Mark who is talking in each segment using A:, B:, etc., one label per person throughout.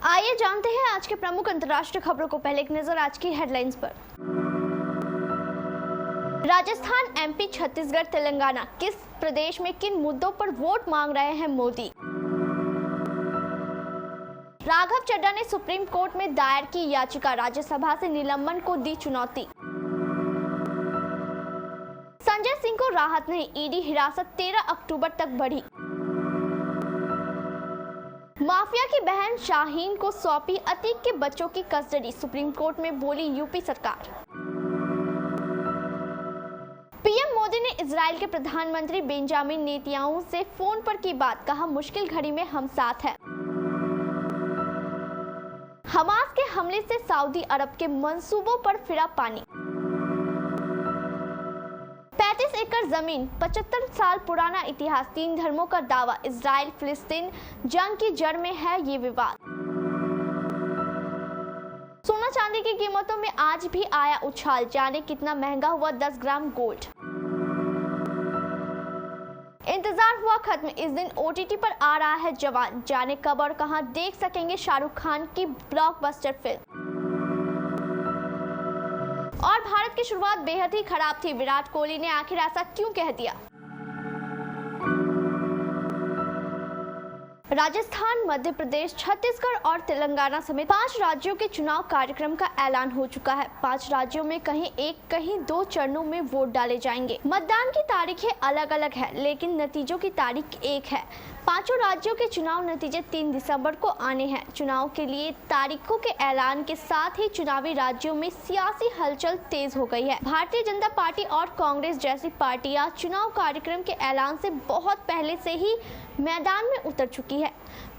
A: आइए जानते हैं आज के प्रमुख अंतर्राष्ट्रीय खबरों को। पहले एक नजर आज की हेडलाइंस पर। राजस्थान, एमपी, छत्तीसगढ़, तेलंगाना, किस प्रदेश में किन मुद्दों पर वोट मांग रहे हैं मोदी। राघव चड्ढा ने सुप्रीम कोर्ट में दायर की याचिका, राज्यसभा से निलंबन को दी चुनौती। संजय सिंह को राहत नहीं, ईडी हिरासत 13 अक्टूबर तक बढ़ी। माफिया की बहन शाहीन को सौंपी अतीक के बच्चों की कस्टडी, सुप्रीम कोर्ट में बोली यूपी सरकार। पीएम मोदी ने इजराइल के प्रधानमंत्री बेंजामिन नेतन्याहू से फोन पर की बात, कहा मुश्किल घड़ी में हम साथ हैं। हमास के हमले से सऊदी अरब के मंसूबों पर फिरा पानी। 35 एकड़ जमीन, 75 साल पुराना इतिहास, 3 धर्मों का दावा, इजराइल फिलिस्तीन जंग की जड़ में है ये विवाद। सोना चांदी की कीमतों में आज भी आया उछाल, जाने कितना महंगा हुआ 10 ग्राम गोल्ड। इंतजार हुआ खत्म, इस दिन ओटीटी पर आ रहा है जवान, जाने कब और कहां देख सकेंगे शाहरुख खान की ब्लॉकबस्टर फिल्म। और भारत की शुरुआत बेहद ही खराब थी, विराट कोहली ने आखिर ऐसा क्यों कह दिया। राजस्थान, मध्य प्रदेश, छत्तीसगढ़ और तेलंगाना समेत 5 राज्यों के चुनाव कार्यक्रम का ऐलान हो चुका है। 5 राज्यों में कहीं एक कहीं 2 चरणों में वोट डाले जाएंगे। मतदान की तारीखें अलग अलग है, लेकिन नतीजों की तारीख एक है। 5 राज्यों के चुनाव नतीजे 3 दिसंबर को आने हैं। चुनाव के लिए तारीखों के ऐलान के साथ ही चुनावी राज्यों में सियासी हलचल तेज हो गई है। भारतीय जनता पार्टी और कांग्रेस जैसी पार्टियां चुनाव कार्यक्रम के ऐलान से बहुत पहले से ही मैदान में उतर चुकी है।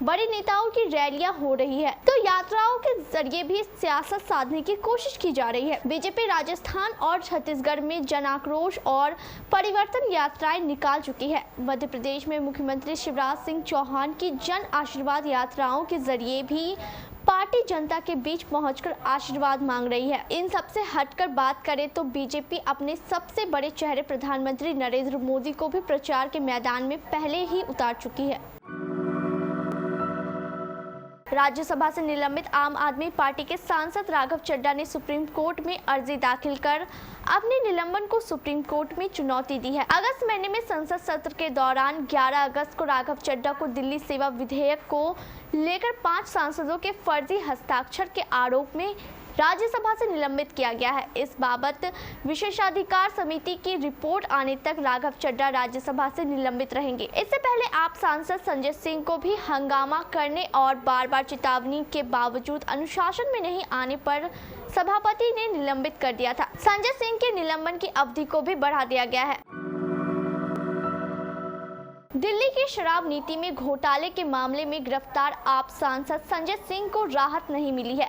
A: बड़े नेताओं की रैलियां हो रही है, तो यात्राओं के जरिए भी सियासत साधने की कोशिश की जा रही है। बीजेपी राजस्थान और छत्तीसगढ़ में जन आक्रोश और परिवर्तन यात्राएं निकाल चुकी है। मध्य प्रदेश में मुख्यमंत्री शिवराज सिंह चौहान की जन आशीर्वाद यात्राओं के जरिए भी पार्टी जनता के बीच पहुंचकर आशीर्वाद मांग रही है। इन सबसे हटकर बात करें तो बीजेपी अपने सबसे बड़े चेहरे प्रधानमंत्री नरेंद्र मोदी को भी प्रचार के मैदान में पहले ही उतार चुकी है। राज्यसभा से निलंबित आम आदमी पार्टी के सांसद राघव चड्ढा ने सुप्रीम कोर्ट में अर्जी दाखिल कर अपने निलंबन को सुप्रीम कोर्ट में चुनौती दी है। अगस्त महीने में संसद सत्र के दौरान 11 अगस्त को राघव चड्ढा को दिल्ली सेवा विधेयक को लेकर 5 सांसदों के फर्जी हस्ताक्षर के आरोप में राज्यसभा से निलंबित किया गया है। इस बाबत विशेषाधिकार समिति की रिपोर्ट आने तक राघव चड्ढा राज्यसभा से निलंबित रहेंगे। इससे पहले आप सांसद संजय सिंह को भी हंगामा करने और बार-बार चेतावनी के बावजूद अनुशासन में नहीं आने पर सभापति ने निलंबित कर दिया था। संजय सिंह के निलंबन की अवधि को भी बढ़ा दिया गया है। दिल्ली की शराब नीति में घोटाले के मामले में गिरफ्तार आप सांसद संजय सिंह को राहत नहीं मिली है।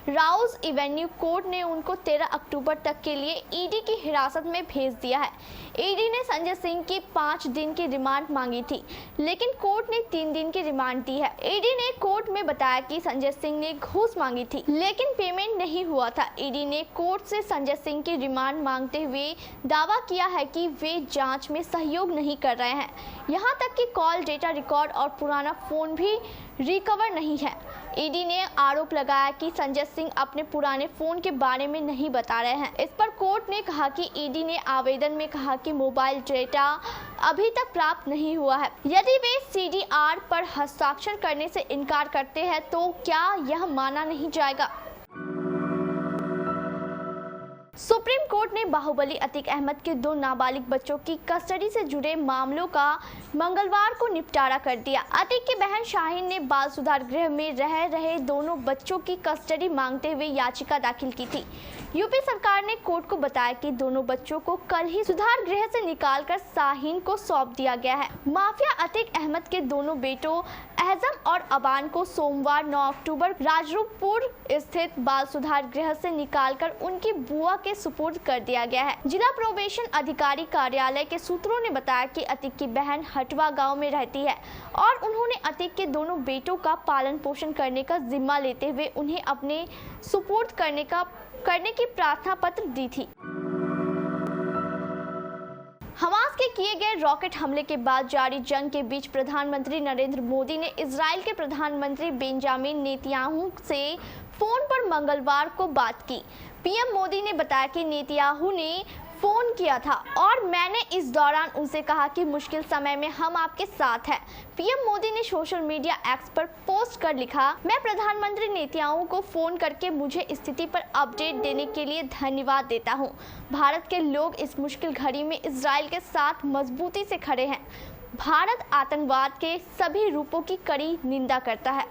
A: राउज एवेन्यू कोर्ट ने उनको 13 अक्टूबर तक के लिए ईडी की हिरासत में भेज दिया है। ईडी ने संजय सिंह की 5 दिन की रिमांड मांगी थी, लेकिन कोर्ट ने 3 दिन की रिमांड दी है। ईडी ने कोर्ट में बताया कि संजय सिंह ने घूस मांगी थी, लेकिन पेमेंट नहीं हुआ था। ईडी ने कोर्ट से संजय सिंह की रिमांड मांगते हुए दावा किया है कि वे जांच में सहयोग नहीं कर रहे हैं। यहाँ तक कि कॉल डेटा रिकॉर्ड और पुराना फोन भी रिकवर नहीं है। ईडी ने आरोप लगाया कि संजय सिंह अपने पुराने फोन के बारे में नहीं बता रहे हैं। इस पर कोर्ट ने कहा कि ईडी ने आवेदन में कहा कि मोबाइल डेटा अभी तक प्राप्त नहीं हुआ है। यदि वे सीडीआर पर हस्ताक्षर करने से इनकार करते हैं तो क्या यह माना नहीं जाएगा। सुप्रीम कोर्ट ने बाहुबली अतीक अहमद के 2 नाबालिग बच्चों की कस्टडी से जुड़े मामलों का मंगलवार को निपटारा कर दिया। अतीक की बहन शाहीन ने बाल सुधार गृह में रह रहे दोनों बच्चों की कस्टडी मांगते हुए याचिका दाखिल की थी। यूपी सरकार ने कोर्ट को बताया कि दोनों बच्चों को कल ही सुधार गृह से निकालकर शाहीन को सौंप दिया गया है। माफिया अतीक अहमद के दोनों बेटों एहजम और अबान को सोमवार 9 अक्टूबर राजरूपपुर स्थित बाल सुधार गृह से निकालकर उनकी बुआ के सुपुर्द कर दिया गया है। जिला प्रोबेशन अधिकारी कार्यालय के सूत्रों ने बताया कि अतीक की बहन हटवा गांव में रहती है और उन्होंने अतीक के दोनों बेटों का पालन पोषण करने का जिम्मा लेते हुए उन्हें अपने सुपुर्द करने की प्रार्थना पत्र दी थी। हमास के के किए गए रॉकेट हमले के बाद जारी जंग के बीच प्रधानमंत्री नरेंद्र मोदी ने इजराइल के प्रधानमंत्री बेंजामिन नेतन्याहू से फोन पर मंगलवार को बात की। पीएम मोदी ने बताया कि नेतन्याहू ने फोन किया था और मैंने इस दौरान उनसे कहा कि मुश्किल समय में हम आपके साथ हैं। पीएम मोदी ने सोशल मीडिया एक्स पर पोस्ट कर लिखा, मैं प्रधानमंत्री नेतन्याहू को फोन करके मुझे स्थिति पर अपडेट देने के लिए धन्यवाद देता हूं। भारत के लोग इस मुश्किल घड़ी में इजराइल के साथ मजबूती से खड़े हैं। भारत आतंकवाद के सभी रूपों की कड़ी निंदा करता है।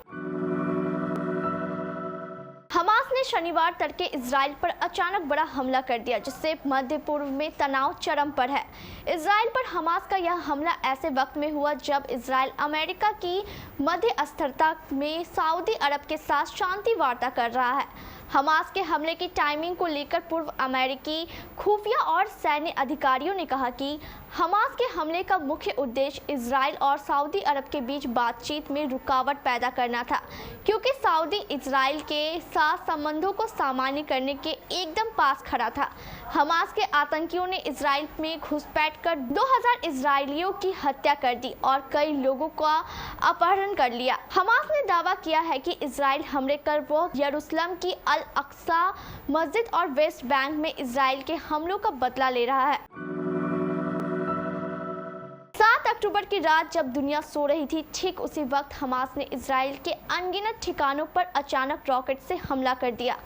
A: हमास ने शनिवार तड़के इजराइल पर अचानक बड़ा हमला कर दिया, जिससे मध्य पूर्व में तनाव चरम पर है। इजराइल पर हमास का यह हमला ऐसे वक्त में हुआ जब इजराइल अमेरिका की मध्यस्थता में सऊदी अरब के साथ शांति वार्ता कर रहा है। हमास के हमले की टाइमिंग को लेकर पूर्व अमेरिकी खुफिया और सैन्य अधिकारियों ने कहा कि हमास के हमले का मुख्य उद्देश्य इजराइल और सऊदी अरब के बीच बातचीत में रुकावट पैदा करना था, क्योंकि सऊदी इजराइल के साथ संबंधों को सामान्य करने के एकदम पास खड़ा था। हमास के आतंकियों ने इजराइल में घुसपैठ कर 2000 इजरायलियों की हत्या कर दी और कई लोगों का अपहरण कर लिया। हमास ने दावा किया है कि इजराइल हमले कर वो यरूशलेम की अल अक्सा मस्जिद और वेस्ट बैंक में इजराइल के हमलों का बदला ले रहा है। 7 अक्टूबर की रात जब दुनिया सो रही थी, ठीक उसी वक्त हमास ने इजराइल के अनगिनत ठिकानों पर अचानक रॉकेट से हमला कर दिया।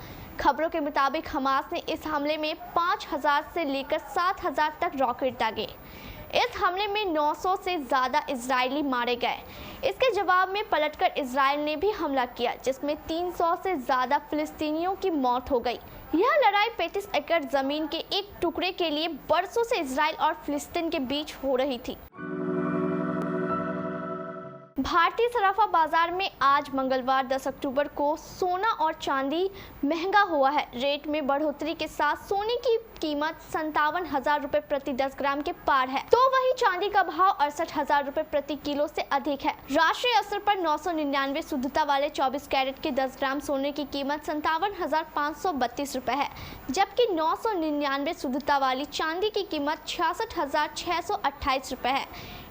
A: खबरों के मुताबिक हमास ने इस हमले में 5000 से लेकर 7000 तक रॉकेट दागे। इस हमले में 900 से ज़्यादा इजरायली मारे गए। इसके जवाब में पलटकर इजराइल ने भी हमला किया, जिसमें 300 से ज़्यादा फिलिस्तीनियों की मौत हो गई। यह लड़ाई 35 एकड़ ज़मीन के एक टुकड़े के लिए बरसों से इजराइल और फिलिस्तीन के बीच हो रही थी। भारतीय सराफा बाजार में आज मंगलवार 10 अक्टूबर को सोना और चांदी महंगा हुआ है। रेट में बढ़ोतरी के साथ सोने की कीमत 57,000 रुपए प्रति 10 ग्राम के पार है, तो वही चांदी का भाव 68,000 रुपए प्रति किलो से अधिक है। राष्ट्रीय स्तर पर 999 शुद्धता वाले 24 कैरेट के 10 ग्राम सोने की कीमत 57,532 रुपए है, जबकि 999 शुद्धता वाली चांदी की कीमत 66,628 रुपए है।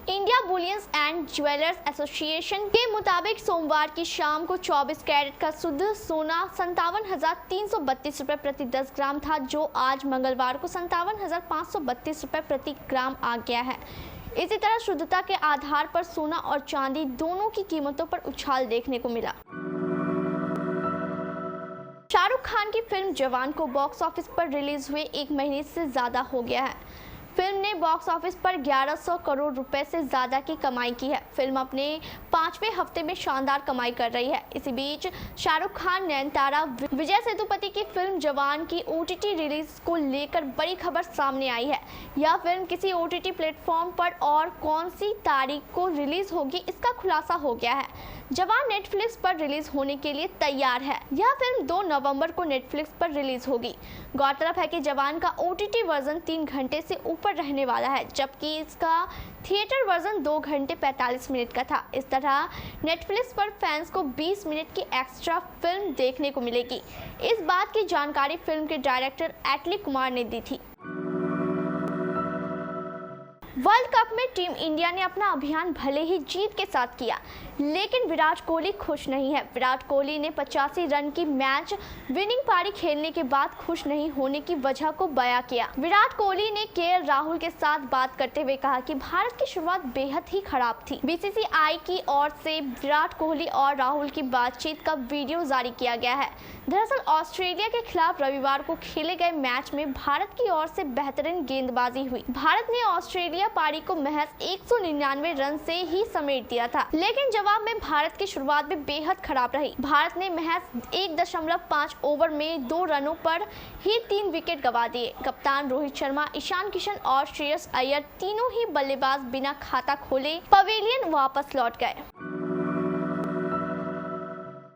A: India bullions and jewellers association के मुताबिक सोमवार की शाम को 24 कैरेट का शुद्ध सोना 57,332 रुपए प्रति 10 ग्राम था, जो आज मंगलवार को 57,532 रुपए प्रति ग्राम आ गया है। इसी तरह शुद्धता के आधार पर सोना और चांदी दोनों की कीमतों पर उछाल देखने को मिला। शाहरुख खान की फिल्म जवान को बॉक्स ऑफिस पर रिलीज हुए 1 महीने से ज्यादा हो गया है। फिल्म ने बॉक्स ऑफिस पर 1100 करोड़ रुपए से ज्यादा की कमाई की है। फिल्म अपने 5वें हफ्ते में शानदार कमाई कर रही है। इसी बीच शाहरुख खान, नयनतारा, विजय सेतुपति की फिल्म जवान की OTT रिलीज को लेकर बड़ी खबर सामने आई है। यह फिल्म किसी OTT प्लेटफॉर्म पर और कौन सी तारीख को रिलीज होगी, इसका खुलासा हो गया है। जवान नेटफ्लिक्स पर रिलीज होने के लिए तैयार है। यह फिल्म 2 नवंबर को नेटफ्लिक्स पर रिलीज होगी। गौरतलब है कि जवान का OTT वर्जन 3 घंटे से ऊपर रहने वाला है, जबकि इसका थिएटर वर्जन 2 घंटे 45 मिनट का था। इस तरह नेटफ्लिक्स पर फैंस को 20 मिनट की एक्स्ट्रा फिल्म देखने को मिलेगी। इस बात की जानकारी फिल्म के डायरेक्टर एटली कुमार ने दी थी। वर्ल्ड कप में टीम इंडिया ने अपना अभियान भले ही जीत के साथ किया, लेकिन विराट कोहली खुश नहीं है। विराट कोहली ने 85 रन की मैच विनिंग पारी खेलने के बाद खुश नहीं होने की वजह को बयां किया। विराट कोहली ने KL राहुल के साथ बात करते हुए कहा कि भारत की शुरुआत बेहद ही खराब थी। BCCI की ओर से विराट कोहली और राहुल की बातचीत का वीडियो जारी किया गया है। दरअसल ऑस्ट्रेलिया के खिलाफ रविवार को खेले गए मैच में भारत की ओर से बेहतरीन गेंदबाजी हुई। भारत ने ऑस्ट्रेलिया पारी को महज 199 रन से ही समेट दिया था, लेकिन जवाब में भारत की शुरुआत भी बेहद खराब रही। भारत ने महज 1.5 ओवर में 2 रनों पर ही 3 विकेट गंवा दिए। कप्तान रोहित शर्मा, ईशान किशन और श्रेयस अय्यर तीनों ही बल्लेबाज बिना खाता खोले पवेलियन वापस लौट गए।